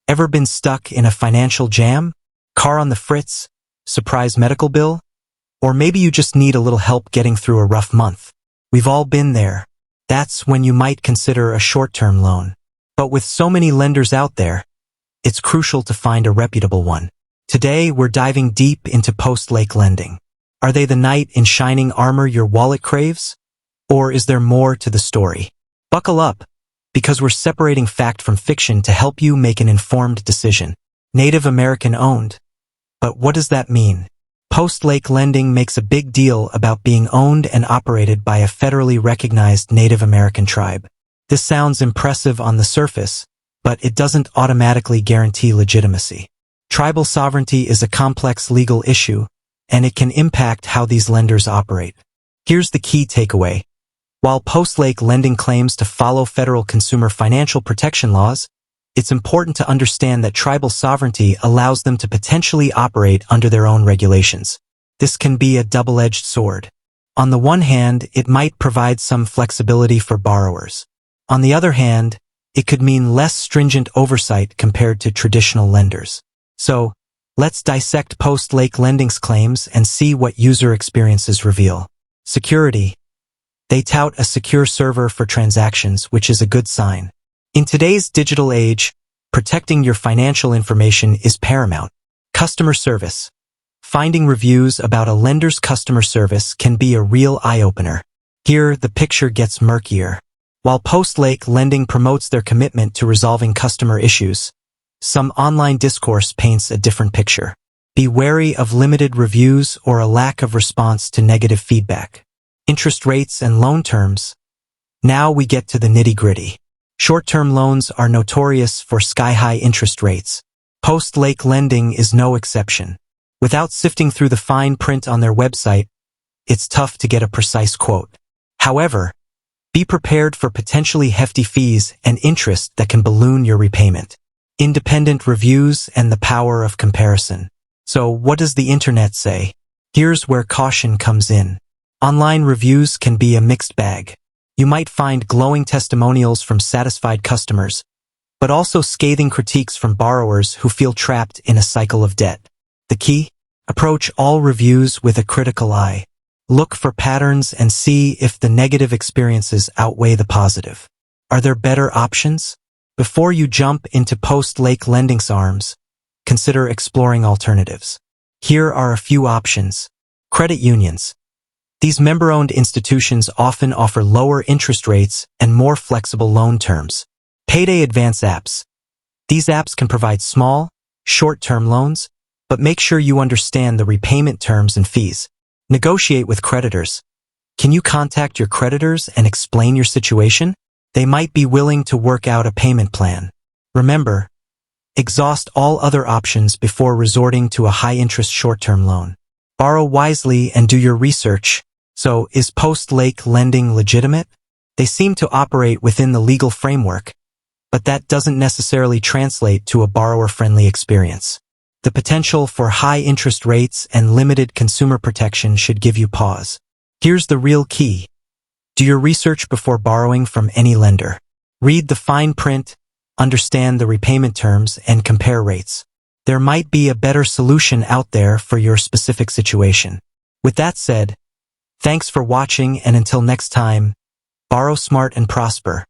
Ever been stuck in a financial jam? Car on the fritz? Surprise medical bill? Or maybe you just need a little help getting through a rough month. We've all been there. That's when you might consider a short-term loan. But with so many lenders out there, it's crucial to find a reputable one. Today, we're diving deep into post-lake lending. Are they the knight in shining armor your wallet craves? Or is there more to the story? Buckle up, because we're separating fact from fiction to help you make an informed decision. Native American owned. But what does that mean? Post-lake lending makes a big deal about being owned and operated by a federally recognized Native American tribe. This sounds impressive on the surface, but it doesn't automatically guarantee legitimacy. Tribal sovereignty is a complex legal issue, and it can impact how these lenders operate. Here's the key takeaway. While post-lake lending claims to follow federal consumer financial protection laws, it's important to understand that tribal sovereignty allows them to potentially operate under their own regulations. This can be a double-edged sword. On the one hand, it might provide some flexibility for borrowers. On the other hand, it could mean less stringent oversight compared to traditional lenders. So, let's dissect post-lake lending's claims and see what user experiences reveal. Security. They tout a secure server for transactions, which is a good sign. In today's digital age, protecting your financial information is paramount. Customer service. Finding reviews about a lender's customer service can be a real eye-opener. Here, the picture gets murkier. While post-lake lending promotes their commitment to resolving customer issues, some online discourse paints a different picture. Be wary of limited reviews or a lack of response to negative feedback. Interest rates and loan terms. Now we get to the nitty-gritty. Short-term loans are notorious for sky-high interest rates. Post-lake lending is no exception. Without sifting through the fine print on their website, it's tough to get a precise quote. However, be prepared for potentially hefty fees and interest that can balloon your repayment. Independent reviews and the power of comparison. So what does the internet say? Here's where caution comes in. Online reviews can be a mixed bag. You might find glowing testimonials from satisfied customers, but also scathing critiques from borrowers who feel trapped in a cycle of debt. The key? Approach all reviews with a critical eye. Look for patterns and see if the negative experiences outweigh the positive. Are there better options? Before you jump into post-lake lending's arms, consider exploring alternatives. Here are a few options. Credit unions. These member-owned institutions often offer lower interest rates and more flexible loan terms. Payday advance apps. These apps can provide small, short-term loans, but make sure you understand the repayment terms and fees. Negotiate with creditors. Can you contact your creditors and explain your situation? They might be willing to work out a payment plan. Remember, exhaust all other options before resorting to a high-interest short-term loan. Borrow wisely and do your research. So, is post-lake lending legitimate? They seem to operate within the legal framework, but that doesn't necessarily translate to a borrower-friendly experience. The potential for high interest rates and limited consumer protection should give you pause. Here's the real key. Do your research before borrowing from any lender. Read the fine print, understand the repayment terms, and compare rates. There might be a better solution out there for your specific situation. With that said, thanks for watching, and until next time, borrow smart and prosper.